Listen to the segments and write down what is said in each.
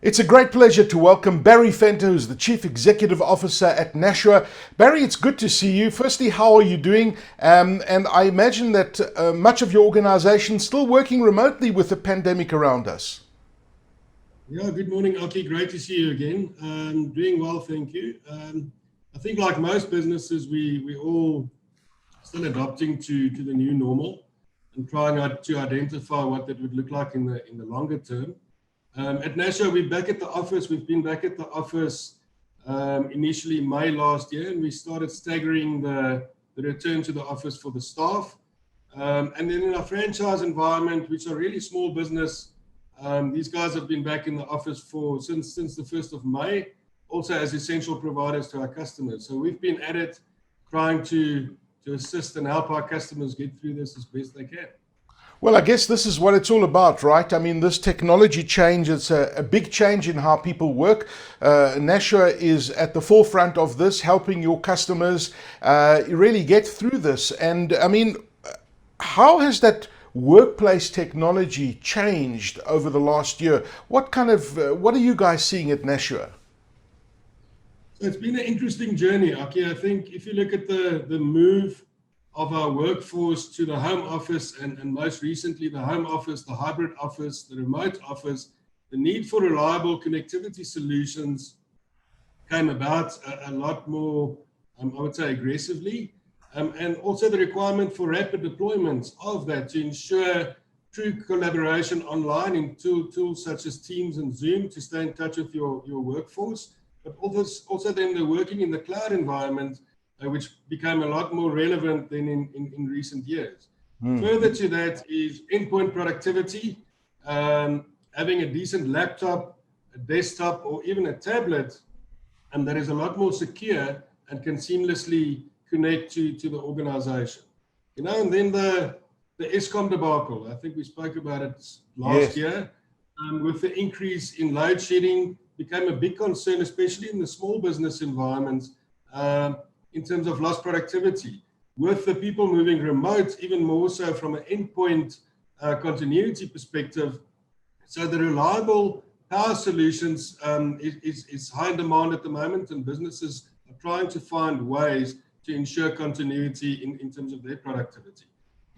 It's a great pleasure to welcome Barry Fenter, who's the Chief Executive Officer at Nashua. Barry, it's good to see you. Firstly, how are you doing? And I imagine that much of your organization is still working remotely with the pandemic around us. Yeah, good morning, Aki. Great to see you again. Doing well, thank you. I think like most businesses, we all still adapting to the new normal and trying to identify what that would look like in the longer term. At Nashua, we're back at the office. We've been back at the office initially May last year, and we started staggering the return to the office for the staff. And then in our franchise environment, which are really small business, these guys have been back in the office since the 1st of May, also as essential providers to our customers. So we've been at it trying to assist and help our customers get through this as best they can. Well, I guess this is what it's all about, right? I mean, this technology change, it's a big change in how people work. Nashua is at the forefront of this, helping your customers really get through this. And I mean, how has that workplace technology changed over the last year? What are you guys seeing at Nashua? So it's been an interesting journey, Aki. I think if you look at the move of our workforce to the home office and most recently the home office, the hybrid office, the remote office, the need for reliable connectivity solutions came about a lot more, I would say, aggressively. And also the requirement for rapid deployment of that to ensure true collaboration online in tools such as Teams and Zoom to stay in touch with your workforce, but also then the working in the cloud environment, which became a lot more relevant than in recent years. Further to that is endpoint productivity, having a decent laptop, a desktop, or even a tablet, and that is a lot more secure and can seamlessly connect to the organization. And then the ESCOM debacle, I think we spoke about it last year, with the increase in load shedding became a big concern, especially in the small business environments, in terms of lost productivity. With the people moving remote, even more so from an endpoint continuity perspective. So the reliable power solutions is high in demand at the moment, and businesses are trying to find ways to ensure continuity in terms of their productivity.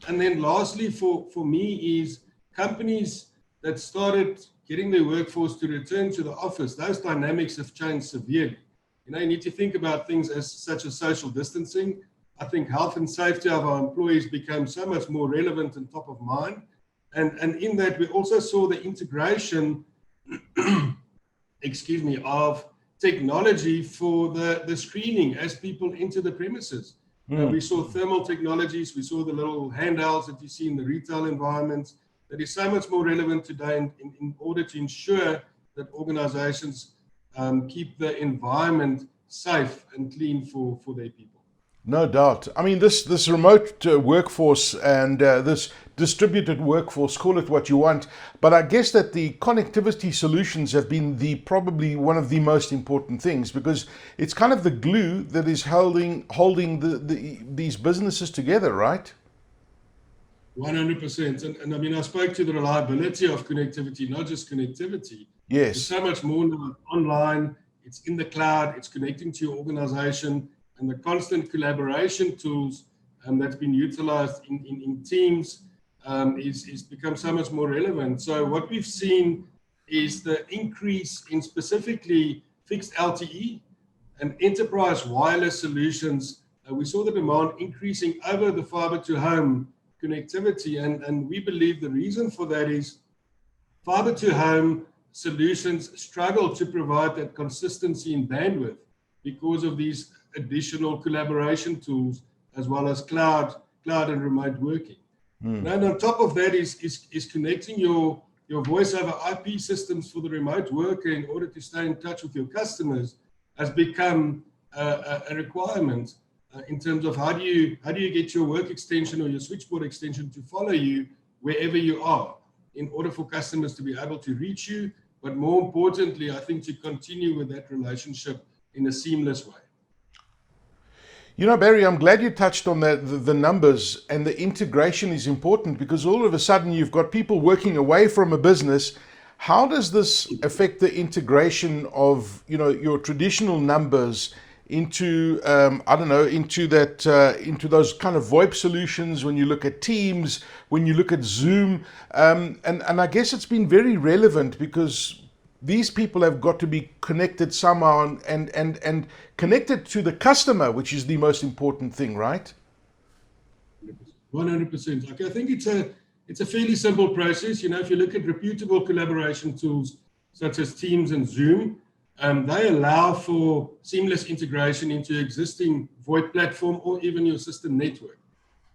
And then lastly, for me, is companies that started getting their workforce to return to the office, those dynamics have changed severely. You need to think about things such as social distancing. I think health and safety of our employees became so much more relevant and top of mind. And in that, we also saw the integration, of technology for the screening as people enter the premises. We saw thermal technologies, we saw the little handhelds that you see in the retail environments. That is so much more relevant today in order to ensure that organizations keep the environment safe and clean for their people. No doubt. I mean, this remote workforce and this distributed workforce, call it what you want, but I guess that the connectivity solutions have been probably one of the most important things, because it's kind of the glue that is holding these businesses together, right? 100%. And I mean, I spoke to the reliability of connectivity, not just connectivity. Yes. There's so much more now online. It's in the cloud. It's connecting to your organization, and the constant collaboration tools that's been utilized in Teams is become so much more relevant. So what we've seen is the increase in specifically fixed LTE and enterprise wireless solutions. We saw the demand increasing over the fiber to home connectivity, and we believe the reason for that is fiber to home solutions struggle to provide that consistency in bandwidth because of these additional collaboration tools, as well as cloud and remote working. And on top of that is connecting your voice over IP systems for the remote worker in order to stay in touch with your customers has become a requirement in terms of how do you get your work extension or your switchboard extension to follow you wherever you are in order for customers to be able to reach you, but more importantly, I think to continue with that relationship in a seamless way. You know, Barry, I'm glad you touched on the numbers, and the integration is important, because all of a sudden you've got people working away from a business. How does this affect the integration of, your traditional numbers into, I don't know, into into those kind of VoIP solutions when you look at Teams, when you look at Zoom, and I guess it's been very relevant because these people have got to be connected somehow and connected to the customer, which is the most important thing, right? 100%. Okay, I think it's a fairly simple process. If you look at reputable collaboration tools such as Teams and Zoom, they allow for seamless integration into existing VoIP platform or even your system network.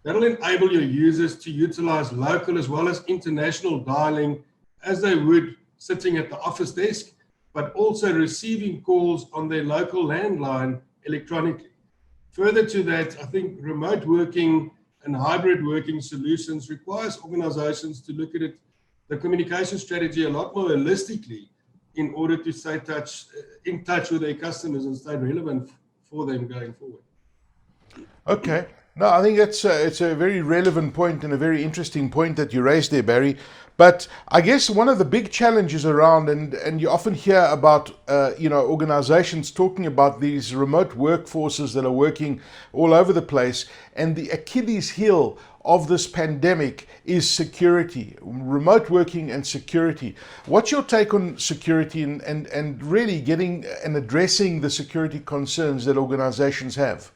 That'll enable your users to utilize local as well as international dialing as they would sitting at the office desk, but also receiving calls on their local landline electronically. Further to that, I think remote working and hybrid working solutions requires organizations to look at the communication strategy a lot more holistically in order to stay in touch with their customers and stay relevant for them going forward. Okay. No, I think it's a very relevant point and a very interesting point that you raised there, Barry. But I guess one of the big challenges around, and you often hear about, organizations talking about these remote workforces that are working all over the place, and the Achilles heel of this pandemic is security, remote working and security. What's your take on security and really getting and addressing the security concerns that organizations have?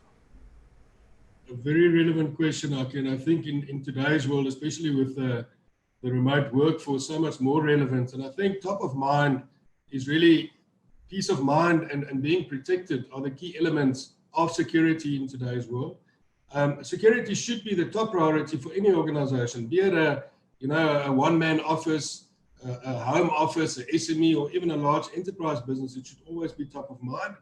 A very relevant question, Aki, and I think in today's world, especially with the remote workforce, so much more relevant. And I think top of mind is really peace of mind and being protected are the key elements of security in today's world. Security should be the top priority for any organization, be it a one-man office, a home office, a SME, or even a large enterprise business. It should always be top of mind.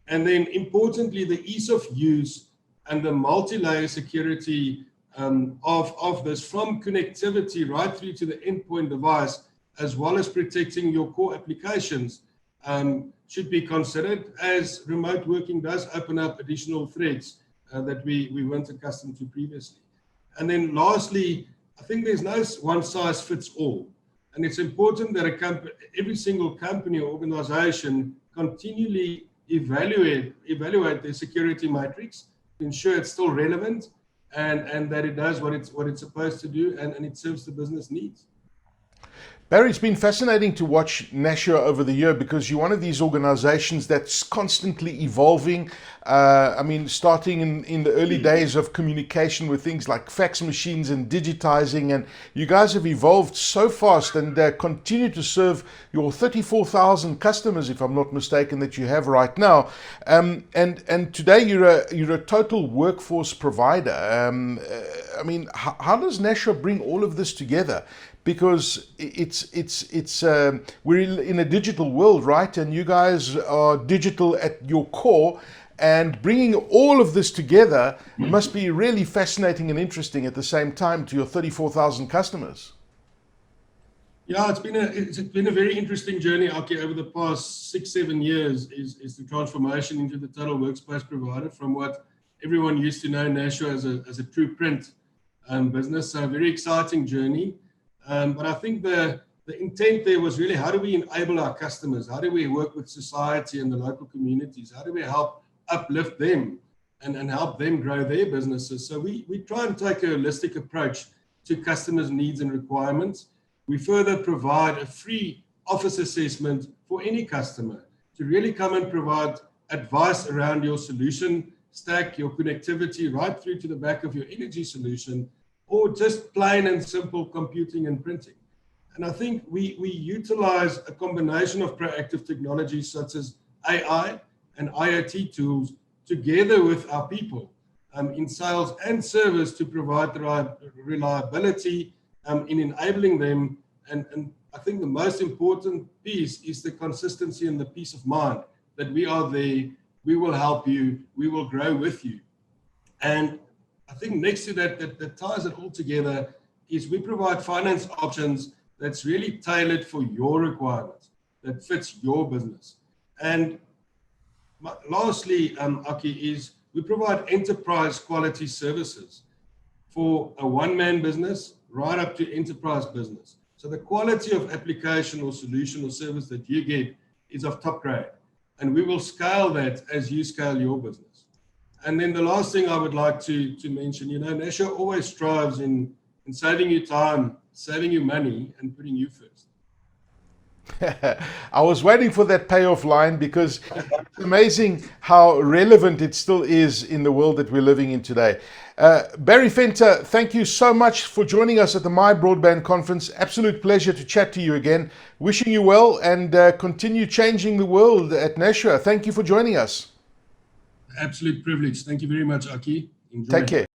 And then importantly, the ease of use and the multi-layer security of this, from connectivity right through to the endpoint device, as well as protecting your core applications, should be considered, as remote working does open up additional threats that we weren't accustomed to previously. And then lastly, I think there's no one size fits all. And it's important that every single company or organization continually evaluate their security matrix, ensure it's still relevant and that it does what it's supposed to do and it serves the business needs. Barry, it's been fascinating to watch Nashua over the year because you're one of these organizations that's constantly evolving. Starting in the early days of communication with things like fax machines and digitizing, and you guys have evolved so fast and continue to serve your 34,000 customers, if I'm not mistaken, that you have right now. And today you're a total workforce provider. How does Nashua bring all of this together? Because we're in a digital world, right? And you guys are digital at your core, and bringing all of this together must be really fascinating and interesting at the same time to your 34,000 customers. Yeah, it's been a very interesting journey, Aki, over the past 6-7 years. Is the transformation into the total workspace provider from what everyone used to know Nashua as a true print business. So a very exciting journey. But I think the intent there was really, how do we enable our customers? How do we work with society and the local communities? How do we help uplift them and help them grow their businesses? So we try and take a holistic approach to customers' needs and requirements. We further provide a free office assessment for any customer to really come and provide advice around your solution stack, your connectivity, right through to the back of your energy solution, or just plain and simple computing and printing. And I think we utilize a combination of proactive technologies such as AI and IoT tools together with our people in sales and service to provide the reliability in enabling them. And I think the most important piece is the consistency and the peace of mind that we are there, we will help you, we will grow with you. And I think next to that ties it all together is we provide finance options that's really tailored for your requirements, that fits your business. And lastly, Aki, is we provide enterprise quality services for a one-man business right up to enterprise business. So the quality of application or solution or service that you get is of top grade. And we will scale that as you scale your business. And then the last thing I would like to mention, Nashua always strives in saving you time, saving you money, and putting you first. I was waiting for that payoff line because it's amazing how relevant it still is in the world that we're living in today. Barry Fenter, thank you so much for joining us at the MyBroadband conference. Absolute pleasure to chat to you again. Wishing you well and continue changing the world at Nashua. Thank you for joining us. Absolute privilege. Thank you very much, Aki. Enjoy. Take care.